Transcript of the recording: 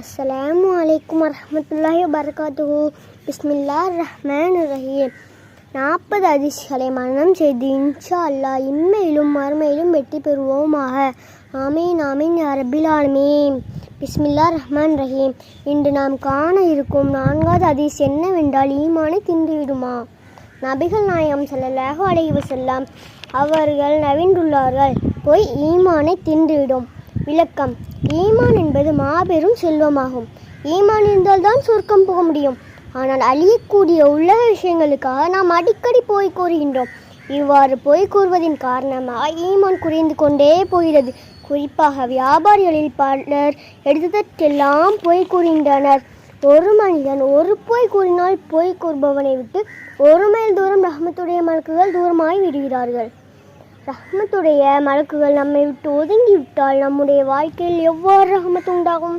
அஸ்ஸலாமு அலைக்கும் வரஹ்மத்துல்லாஹி வபரகாத்துஹு. பிஸ்மில்லாஹிர் ரஹ்மானிர் ரஹீம். 40 ஹதீஸ்களை மனனம் செய்து இன்ஷா அல்லாஹ் இம்மையிலும் மறுமையிலும் வெற்றி பெறுவோமாக. ஆமீன் ஆமீன் யா ரப்பில் ஆலமீன். பிஸ்மில்லாஹிர் ரஹ்மானிர் ரஹீம். இன்று நாம் காண இருக்கும் 4வது ஹதீஸ் என்னவென்றால், ஈமானை தின்றுவிடுமா? நபிகள் நாயகம் ஸல்லல்லாஹு அலைஹி வஸல்லம் அவர்கள் நவின்றுள்ளார்கள், போய் ஈமானை தின்றுவிடும். விளக்கம்: ஈமான் என்பது மாபெரும் செல்வமாகும். ஈமான் இருந்தால் தான் சொர்க்கம் போக முடியும். ஆனால் அழியக்கூடிய உலக விஷயங்களுக்காக நாம் அடிக்கடி போய் கூறுகின்றோம். இவ்வாறு போய் கூறுவதின் காரணமாக ஈமான் குறைந்து கொண்டே போகிறது. குறிப்பாக வியாபாரிகளில் பலர் எடுத்ததற்கெல்லாம் போய் கூறுகின்றனர். ஒரு மனிதன் ஒரு போய் கூறினால் போய் கூறுபவனை விட்டு 1 மைல் தூரம் ரஹ்மத்துடைய மலக்குகள் தூரமாய் விடுகிறார்கள். ரஹ்மத்துடைய மலக்குகள் நம்மை விட்டு ஒதுங்கிவிட்டால் நம்முடைய வாழ்க்கையில் எவ்வாறு ரஹ்மத் உண்டாகும்?